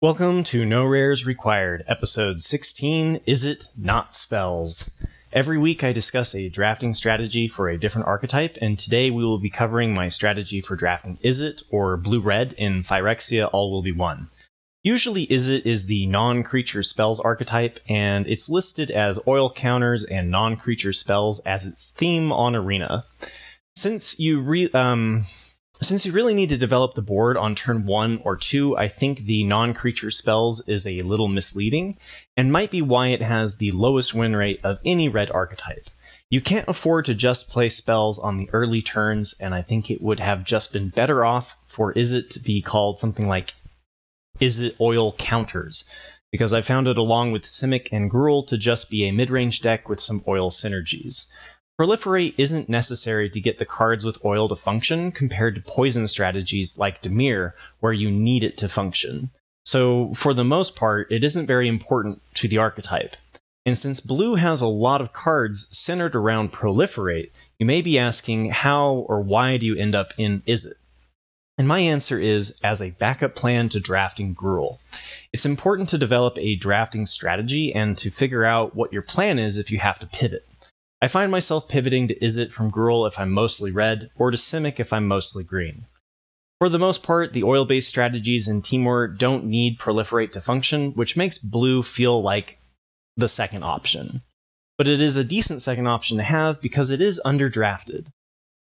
Welcome to No Rares Required, episode 16, Izzet Not Spells. Every week I discuss a drafting strategy for a different archetype, and today we will be covering my strategy for drafting Izzet, or blue-red, in Phyrexia All Will Be One. Usually Izzet is the non-creature spells archetype, and it's listed as oil counters and non-creature spells as its theme on Arena. Since you really need to develop the board on turn 1 or 2, I think the non-creature spells is a little misleading, and might be why it has the lowest win rate of any red archetype. You can't afford to just play spells on the early turns, and I think it would have just been better off for Izzet to be called something like Izzet Oil Counters, because I found it along with Simic and Gruul to just be a mid-range deck with some oil synergies. Proliferate isn't necessary to get the cards with oil to function compared to poison strategies like Dimir, where you need it to function. So, for the most part, it isn't very important to the archetype. And since blue has a lot of cards centered around Proliferate, you may be asking how or why do you end up in Izzet? And my answer is as a backup plan to drafting Gruul. It's important to develop a drafting strategy and to figure out what your plan is if you have to pivot. I find myself pivoting to Izzet from Gruul if I'm mostly red, or to Simic if I'm mostly green. For the most part, the oil-based strategies in Timur don't need Proliferate to function, which makes blue feel like the second option. But it is a decent second option to have because it is underdrafted.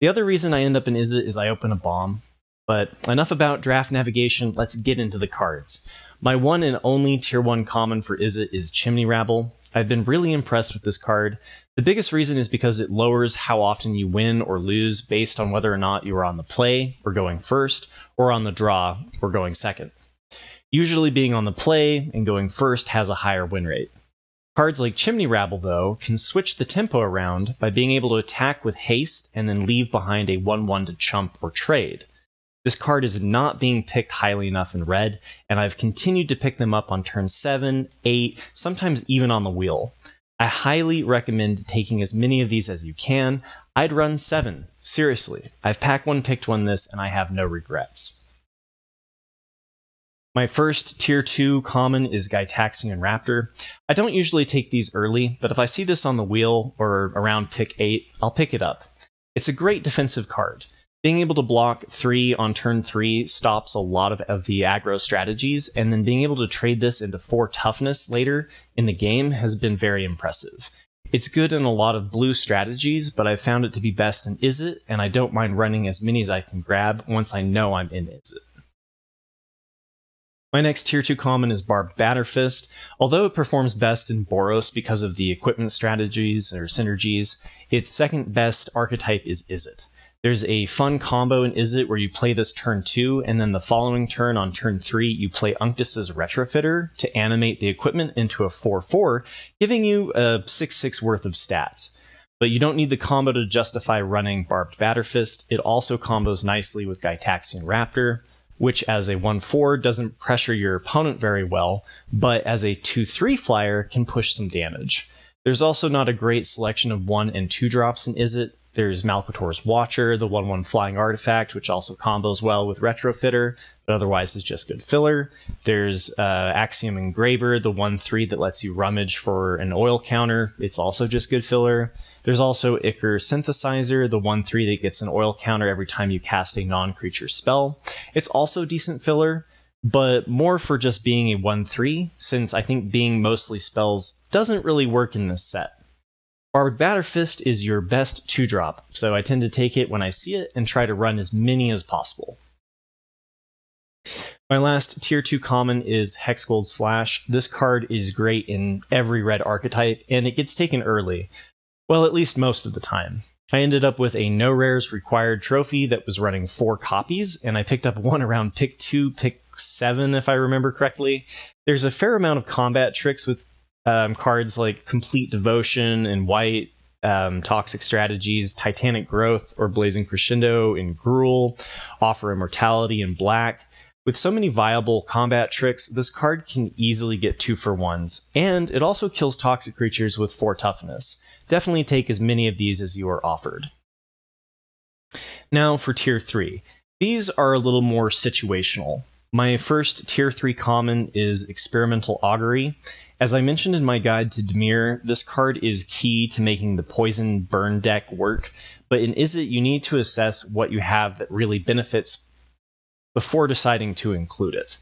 The other reason I end up in Izzet is I open a bomb. But enough about draft navigation, let's get into the cards. My one and only tier 1 common for Izzet is Chimney Rabble. I've been really impressed with this card. The biggest reason is because it lowers how often you win or lose based on whether or not you are on the play, or going first, or on the draw, or going second. Usually being on the play and going first has a higher win rate. Cards like Chimney Rabble, though, can switch the tempo around by being able to attack with haste and then leave behind a 1/1 to chump or trade. This card is not being picked highly enough in red, and I've continued to pick them up on turn 7, 8, sometimes even on the wheel. I highly recommend taking as many of these as you can. I'd run 7. Seriously. I've pack 1 picked 1 this, and I have no regrets. My first tier 2 common is Gitaxian Raptor. I don't usually take these early, but if I see this on the wheel or around pick 8, I'll pick it up. It's a great defensive card. Being able to block 3 on turn 3 stops a lot of the aggro strategies, and then being able to trade this into 4 toughness later in the game has been very impressive. It's good in a lot of blue strategies, but I've found it to be best in Izzet, and I don't mind running as many as I can grab once I know I'm in Izzet. My next tier 2 common is Barbed Batterfist. Although it performs best in Boros because of the equipment strategies or synergies, its second best archetype is Izzet. There's a fun combo in Izzet where you play this turn 2, and then the following turn on turn 3, you play Unctus's Retrofitter to animate the equipment into a 4/4, giving you a 6/6 worth of stats. But you don't need the combo to justify running Barbed Batterfist. It also combos nicely with Gitaxian Raptor, which as a 1/4 doesn't pressure your opponent very well, but as a 2/3 flyer can push some damage. There's also not a great selection of 1 and 2 drops in Izzet. There's Malcator's Watcher, the 1/1 flying artifact, which also combos well with Retrofitter, but otherwise is just good filler. There's Axiom Engraver, the 1/3 that lets you rummage for an oil counter. It's also just good filler. There's also Icar Synthesizer, the 1/3 that gets an oil counter every time you cast a non-creature spell. It's also decent filler, but more for just being a 1/3, since I think being mostly spells doesn't really work in this set. Barbed Batterfist is your best 2-drop, so I tend to take it when I see it and try to run as many as possible. My last tier 2 common is Hexgold Slash. This card is great in every red archetype, and it gets taken early. Well, at least most of the time. I ended up with a No Rares Required trophy that was running 4 copies, and I picked up one around pick 2, pick 7 if I remember correctly. There's a fair amount of combat tricks with cards like Complete Devotion in white, Toxic Strategies, Titanic Growth, or Blazing Crescendo in Gruul, Offer Immortality in black. With so many viable combat tricks, this card can easily get 2-for-1s, and it also kills toxic creatures with 4 toughness. Definitely take as many of these as you are offered. Now for tier 3. These are a little more situational. My first tier 3 common is Experimental Augury. As I mentioned in my guide to Dimir, this card is key to making the poison burn deck work, but in Izzet you need to assess what you have that really benefits before deciding to include it.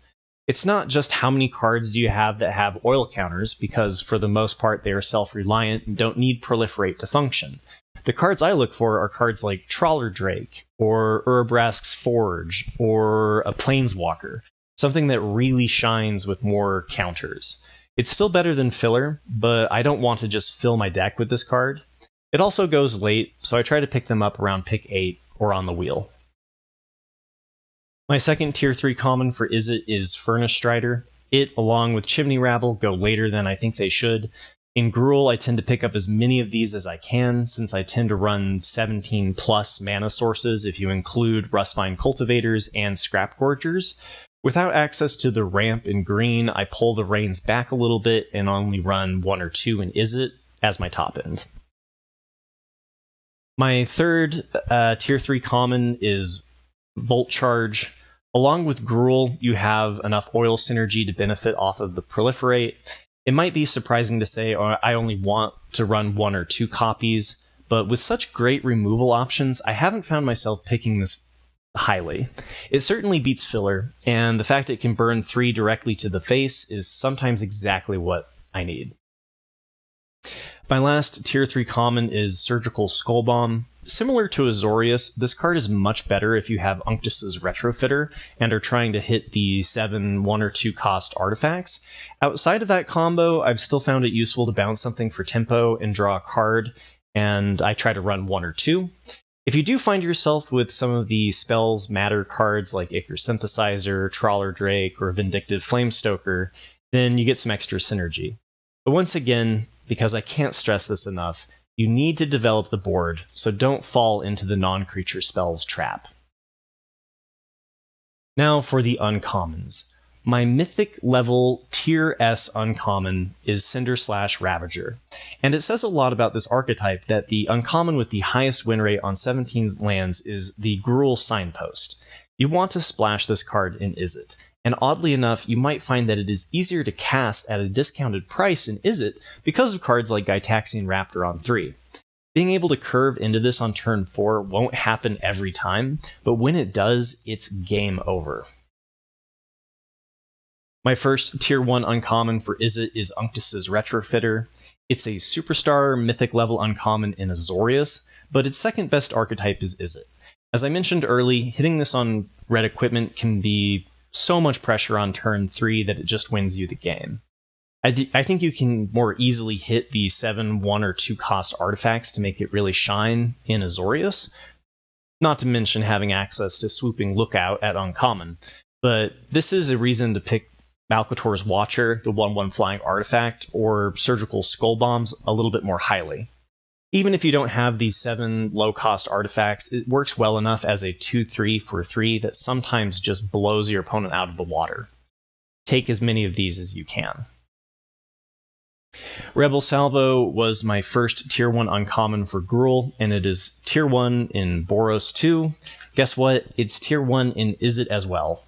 It's not just how many cards do you have that have oil counters, because for the most part they are self-reliant and don't need proliferate to function. The cards I look for are cards like Trawler Drake, or Urabrask's Forge, or a Planeswalker, something that really shines with more counters. It's still better than filler, but I don't want to just fill my deck with this card. It also goes late, so I try to pick them up around pick 8 or on the wheel. My second tier 3 common for Izzet is Furnace Strider. It, along with Chimney Rabble, go later than I think they should. In Gruul, I tend to pick up as many of these as I can, since I tend to run 17 plus mana sources if you include Rustvine Cultivators and Scrap Gorgers. Without access to the ramp in green, I pull the reins back a little bit and only run 1 or 2 in Izzet as my top end. My third tier 3 common is Volt Charge. Along with Gruul, you have enough oil synergy to benefit off of the proliferate. It might be surprising to say I only want to run 1 or 2 copies, but with such great removal options, I haven't found myself picking this highly. It certainly beats filler, and the fact it can burn 3 directly to the face is sometimes exactly what I need. My last tier 3 common is Surgical Skull Bomb. Similar to Azorius, this card is much better if you have Unctus's Retrofitter and are trying to hit the 7 1 or 2 cost artifacts. Outside of that combo, I've still found it useful to bounce something for tempo and draw a card, and I try to run 1 or 2. If you do find yourself with some of the spells matter cards like Ichor Synthesizer, Trawler Drake, or Vindictive Flamestoker, then you get some extra synergy. But once again, because I can't stress this enough, you need to develop the board, so don't fall into the non-creature spells trap. Now for the uncommons. My mythic level tier S uncommon is Cinderslash Ravager, and it says a lot about this archetype that the uncommon with the highest win rate on 17 lands is the Gruul Signpost. You want to splash this card in Izzet, and oddly enough, you might find that it is easier to cast at a discounted price in Izzet because of cards like Gitaxian Raptor on 3. Being able to curve into this on turn 4 won't happen every time, but when it does, it's game over. My first tier 1 uncommon for Izzet is Unctus's Retrofitter. It's a superstar mythic level uncommon in Azorius, but its second best archetype is Izzet. As I mentioned early, hitting this on red equipment can be so much pressure on turn 3 that it just wins you the game. I think you can more easily hit the 7 1 or 2 cost artifacts to make it really shine in Azorius, not to mention having access to Swooping Lookout at uncommon, but this is a reason to pick Malcator's Watcher, the 1/1 flying artifact, or Surgical Skull Bombs a little bit more highly. Even if you don't have these 7 low-cost artifacts, it works well enough as a 2/3 for 3 that sometimes just blows your opponent out of the water. Take as many of these as you can. Rebel Salvo was my first tier 1 uncommon for Gruul, and it is tier 1 in Boros 2. Guess what? It's tier 1 in Izzet as well.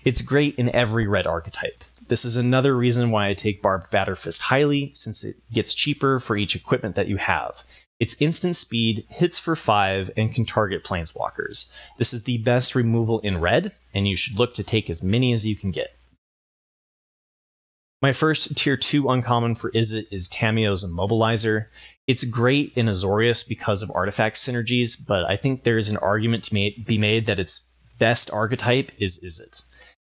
It's great in every red archetype. This is another reason why I take Barbed Batterfist highly, since it gets cheaper for each equipment that you have. It's instant speed, hits for 5, and can target planeswalkers. This is the best removal in red, and you should look to take as many as you can get. My first tier 2 uncommon for Izzet is Tamiyo's Immobilizer. It's great in Azorius because of artifact synergies, but I think there is an argument to be made that its best archetype is Izzet.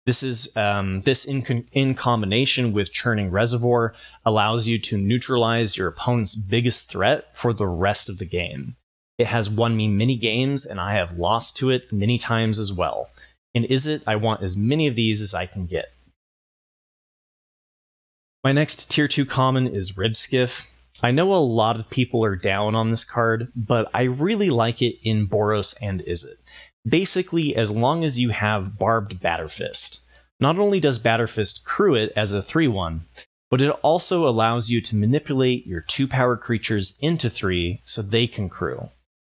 This in combination with Churning Reservoir allows you to neutralize your opponent's biggest threat for the rest of the game. It has won me many games, and I have lost to it many times as well. In Izzet, I want as many of these as I can get. My next tier 2 common is Ribskiff. I know a lot of people are down on this card, but I really like it in Boros and Izzet. Basically, as long as you have Barbed Batterfist. Not only does Batterfist crew it as a 3/1, but it also allows you to manipulate your 2-power creatures into 3 so they can crew.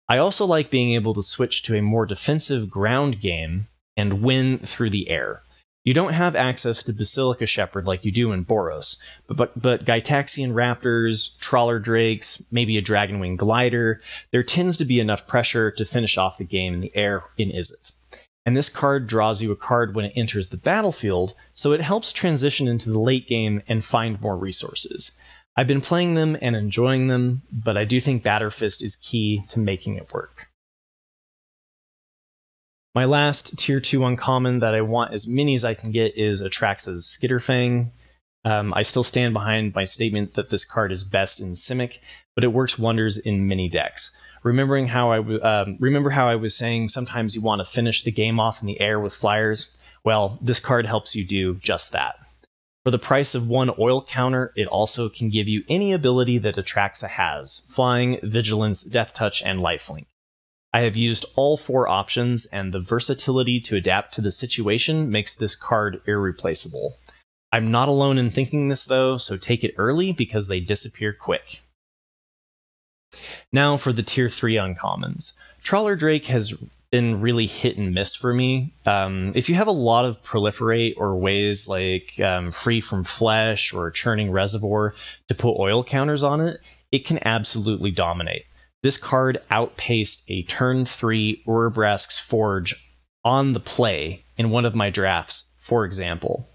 I also like being able to switch to a more defensive ground game and win through the air. You don't have access to Basilica Shepherd like you do in Boros, but Gitaxian Raptors, Trawler Drakes, maybe a Dragonwing Glider, there tends to be enough pressure to finish off the game in the air in Izzet. And this card draws you a card when it enters the battlefield, so it helps transition into the late game and find more resources. I've been playing them and enjoying them, but I do think Batterfist is key to making it work. My last Tier 2 uncommon that I want as many as I can get is Atraxa's Skitterfang. I still stand behind my statement that this card is best in Simic, but it works wonders in many decks. Remember how I was saying sometimes you want to finish the game off in the air with flyers? Well, this card helps you do just that. For the price of one oil counter, it also can give you any ability that Atraxa has: Flying, Vigilance, Death Touch, and Lifelink. I have used all 4 options, and the versatility to adapt to the situation makes this card irreplaceable. I'm not alone in thinking this though, so take it early because they disappear quick. Now for the Tier 3 uncommons. Trawler Drake has been really hit and miss for me. If you have a lot of proliferate or ways like Free from Flesh or Churning Reservoir to put oil counters on it, it can absolutely dominate. This card outpaced a turn 3 Urabrask's Forge on the play in one of my drafts, for example.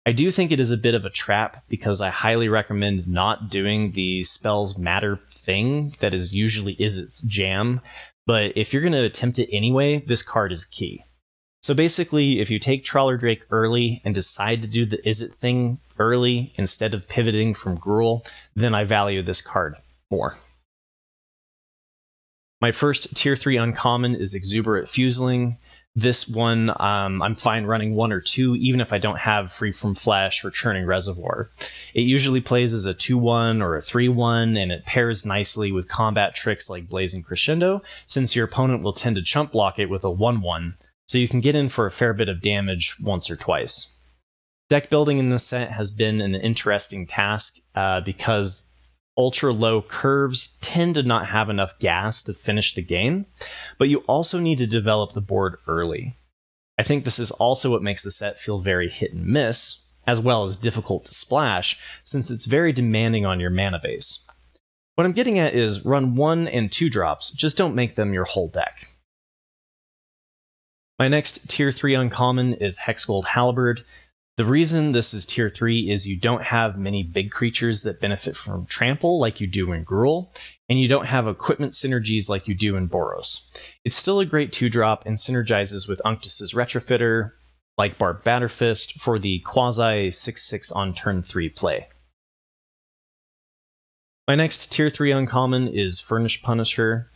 I do think it is a bit of a trap because I highly recommend not doing the spells matter thing that is usually Izzet's jam, but if you're going to attempt it anyway, this card is key. So basically, if you take Trawler Drake early and decide to do the Izzet thing early instead of pivoting from Gruul, then I value this card more. My first Tier 3 uncommon is Exuberant Fuseling. This one, I'm fine running 1 or 2, even if I don't have Free from Flesh or Churning Reservoir. It usually plays as a 2-1 or a 3-1, and it pairs nicely with combat tricks like Blazing Crescendo, since your opponent will tend to chump block it with a 1-1, so you can get in for a fair bit of damage once or twice. Deck building in this set has been an interesting task because ultra-low curves tend to not have enough gas to finish the game, but you also need to develop the board early. I think this is also what makes the set feel very hit and miss, as well as difficult to splash, since it's very demanding on your mana base. What I'm getting at is run 1 and 2 drops, just don't make them your whole deck. My next Tier 3 uncommon is Hexgold Halberd. The reason this is Tier 3 is you don't have many big creatures that benefit from Trample like you do in Gruul, and you don't have equipment synergies like you do in Boros. It's still a great 2-drop and synergizes with Unctus's Retrofitter, like Barbed Batterfist, for the quasi 6/6 on turn 3 play. My next Tier 3 uncommon is Furnished Punisher.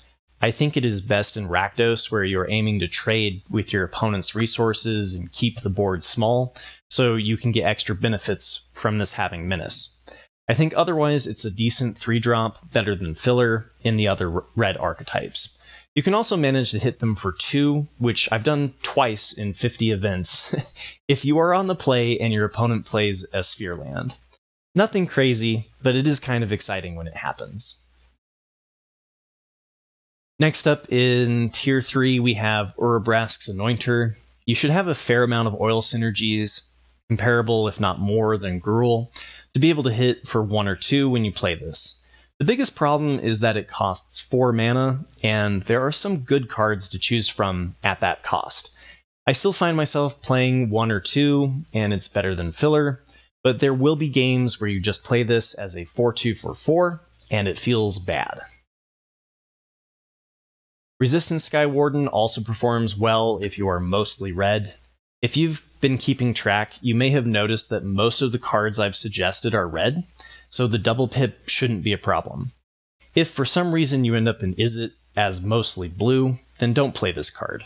I think it is best in Rakdos, where you're aiming to trade with your opponent's resources and keep the board small, so you can get extra benefits from this having Menace. I think otherwise it's a decent 3-drop, better than filler in the other red archetypes. You can also manage to hit them for 2, which I've done twice in 50 events, if you are on the play and your opponent plays a Sphere land. Nothing crazy, but it is kind of exciting when it happens. Next up in Tier 3, we have Urabrask's Anointer. You should have a fair amount of oil synergies, comparable if not more than Gruul, to be able to hit for 1 or 2 when you play this. The biggest problem is that it costs 4 mana, and there are some good cards to choose from at that cost. I still find myself playing 1 or 2, and it's better than filler, but there will be games where you just play this as a 4/2 for 4, and it feels bad. Resistance Skywarden also performs well if you are mostly red. If you've been keeping track, you may have noticed that most of the cards I've suggested are red, so the double pip shouldn't be a problem. If for some reason you end up in Izzet as mostly blue, then don't play this card.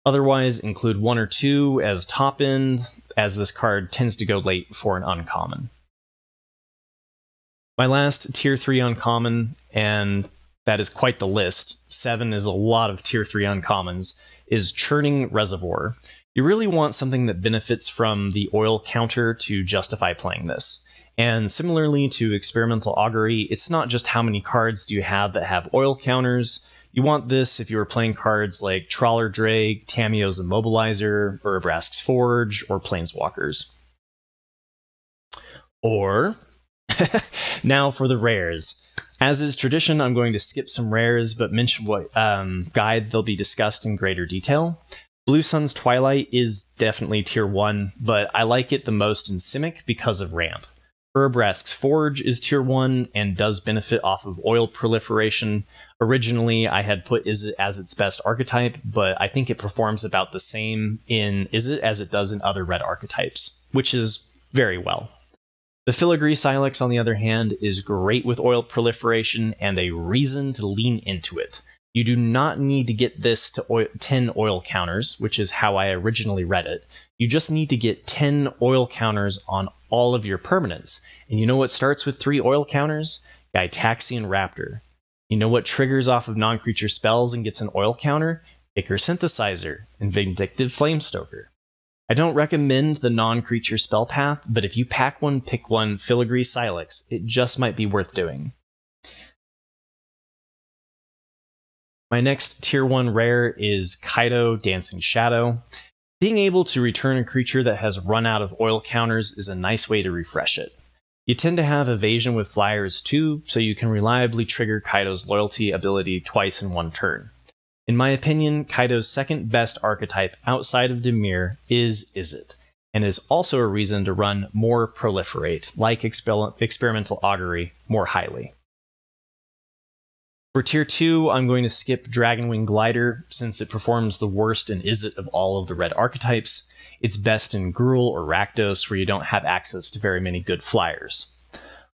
Otherwise, include 1 or 2 as top end, as this card tends to go late for an uncommon. My last Tier 3 uncommon, and that is quite the list, 7 is a lot of Tier 3 uncommons, is Churning Reservoir. You really want something that benefits from the oil counter to justify playing this. And similarly to Experimental Augury, it's not just how many cards do you have that have oil counters, You want this if you are playing cards like Trawler Drake, Tamiyo's Immobilizer, Urabrask's Forge, or Planeswalkers. Or, now for the rares. As is tradition, I'm going to skip some rares, but mention what guide they'll be discussed in greater detail. Blue Sun's Twilight is definitely tier 1, but I like it the most in Simic because of ramp. Urabrask's Forge is tier 1 and does benefit off of oil proliferation. Originally, I had put Izzet as its best archetype, but I think it performs about the same in Izzet as it does in other red archetypes, which is very well. The Filigree Silex, on the other hand, is great with oil proliferation and a reason to lean into it. You do not need to get this to 10 oil counters, which is how I originally read it. You just need to get 10 oil counters on all of your permanents. And you know what starts with 3 oil counters? Gitaxian Raptor. You know what triggers off of non-creature spells and gets an oil counter? Ichor Synthesizer and Vindictive Flamestoker. I don't recommend the non-creature spell path, but if you pack one, pick one, Filigree Silex, it just might be worth doing. My next tier 1 rare is Kaido Dancing Shadow. Being able to return a creature that has run out of oil counters is a nice way to refresh it. You tend to have evasion with flyers too, so you can reliably trigger Kaido's loyalty ability twice in one turn. In my opinion, Kaido's second best archetype outside of Dimir is Izzet, and is also a reason to run more proliferate, like Experimental Augury, more highly. For tier 2, I'm going to skip Dragonwing Glider, since it performs the worst in Izzet of all of the red archetypes. It's best in Gruul or Rakdos, where you don't have access to very many good flyers.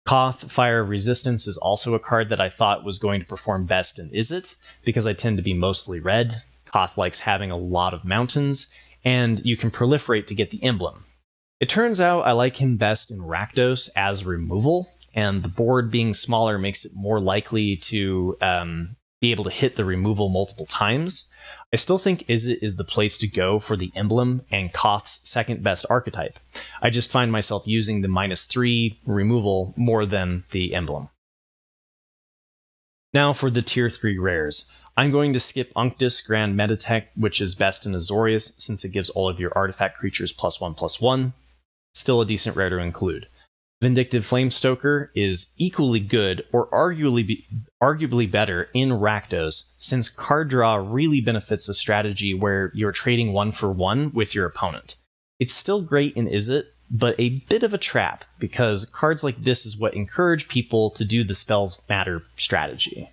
Koth, Fire of Resistance, is also a card that I thought was going to perform best in Izzet, because I tend to be mostly red. Koth likes having a lot of mountains, and you can proliferate to get the emblem. It turns out I like him best in Rakdos as removal, and the board being smaller makes it more likely to be able to hit the removal multiple times. I still think Izzet is the place to go for the emblem and Koth's second best archetype. I just find myself using the -3 removal more than the emblem. Now for the tier 3 rares. I'm going to skip Unctus Grand Metatech, which is best in Azorius since it gives all of your artifact creatures +1/+1. Still a decent rare to include. Vindictive Flamestoker is equally good, or arguably better, in Rakdos, since card draw really benefits a strategy where you're trading 1-for-1 with your opponent. It's still great in Izzet, but a bit of a trap, because cards like this is what encourage people to do the spells matter strategy.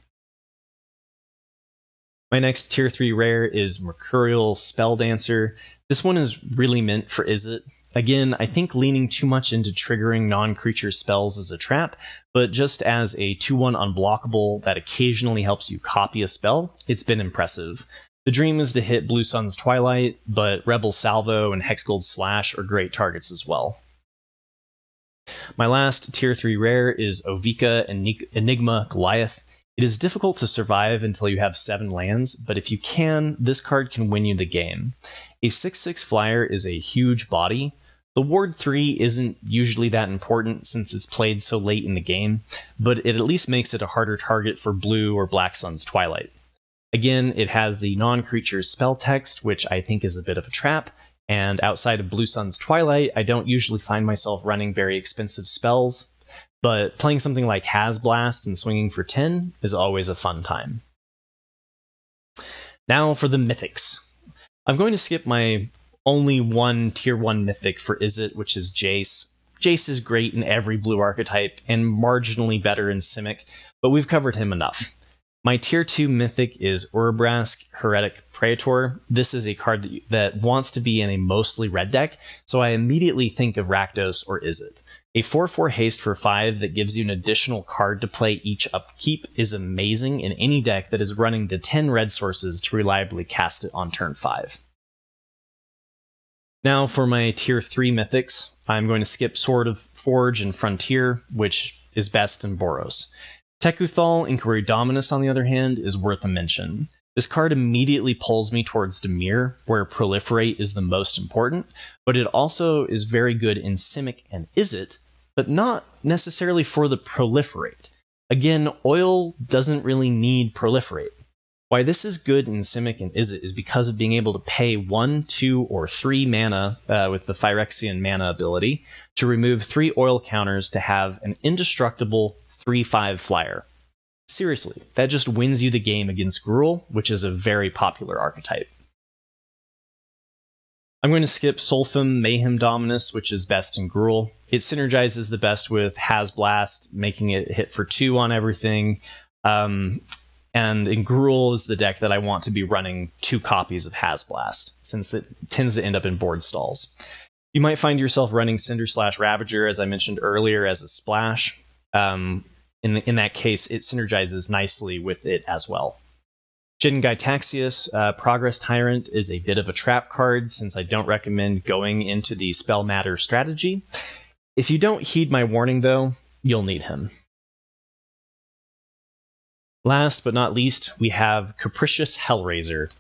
My next tier 3 rare is Mercurial Spelldancer. This one is really meant for Izzet. Again, I think leaning too much into triggering non-creature spells is a trap, but just as a 2/1 unblockable that occasionally helps you copy a spell, it's been impressive. The dream is to hit Blue Sun's Twilight, but Rebel Salvo and Hexgold Slash are great targets as well. My last tier 3 rare is Ovika Enigma Goliath. It is difficult to survive until you have 7 lands, but if you can, this card can win you the game. A 6/6 flyer is a huge body. The Ward 3 isn't usually that important since it's played so late in the game, but it at least makes it a harder target for Blue or Black Sun's Twilight. Again, it has the non-creature spell text, which I think is a bit of a trap, and outside of Blue Sun's Twilight, I don't usually find myself running very expensive spells, but playing something like Hazblast and swinging for 10 is always a fun time. Now for the Mythics. I'm going to skip my only one tier 1 Mythic for Izzet, which is Jace. Jace is great in every blue archetype, and marginally better in Simic, but we've covered him enough. My tier 2 Mythic is Urabrask Heretic Praetor. This is a card that wants to be in a mostly red deck, so I immediately think of Rakdos or Izzet. A 4/4 haste for 5 that gives you an additional card to play each upkeep is amazing in any deck that is running the 10 red sources to reliably cast it on turn 5. Now for my tier 3 Mythics, I'm going to skip Sword of Forge and Frontier, which is best in Boros. Tekuthal Inquiry Dominus, on the other hand, is worth a mention. This card immediately pulls me towards Dimir, where Proliferate is the most important, but it also is very good in Simic and Izzet, but not necessarily for the Proliferate. Again, oil doesn't really need Proliferate. Why this is good in Simic and Izzet is because of being able to pay 1, 2, or 3 mana with the Phyrexian mana ability to remove 3 oil counters to have an indestructible 3/5 flyer. Seriously, that just wins you the game against Gruul, which is a very popular archetype. I'm going to skip Solphim Mayhem Dominus, which is best in Gruul. It synergizes the best with Hazblast, making it hit for 2 on everything. And in Gruul is the deck that I want to be running 2 copies of Hazblast, since it tends to end up in board stalls. You might find yourself running Cinderslash Ravager, as I mentioned earlier, as a splash. In that case, it synergizes nicely with it as well. Jingai Taxius, Progress Tyrant, is a bit of a trap card, since I don't recommend going into the Spell Matter strategy. If you don't heed my warning, though, you'll need him. Last but not least, we have Capricious Hellraiser.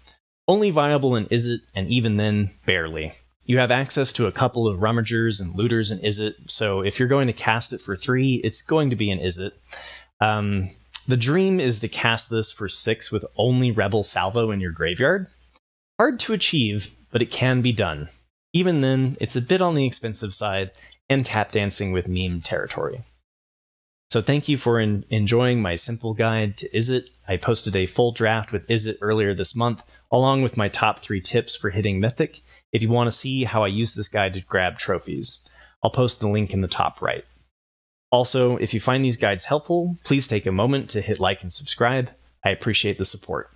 Only viable in Izzet, and even then, barely. You have access to a couple of Rummagers and Looters in Izzet, so if you're going to cast it for 3, it's going to be in Izzet. The dream is to cast this for 6 with only Rebel Salvo in your graveyard. Hard to achieve, but it can be done. Even then, it's a bit on the expensive side, and tap dancing with meme territory. So thank you for enjoying my simple guide to Izzet. I posted a full draft with Izzet earlier this month, along with my top 3 tips for hitting Mythic, if you want to see how I use this guide to grab trophies. I'll post the link in the top right. Also, if you find these guides helpful, please take a moment to hit like and subscribe. I appreciate the support.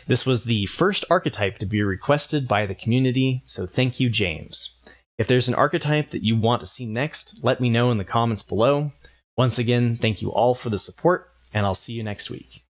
This was the first archetype to be requested by the community, so thank you, James. If there's an archetype that you want to see next, let me know in the comments below. Once again, thank you all for the support, and I'll see you next week.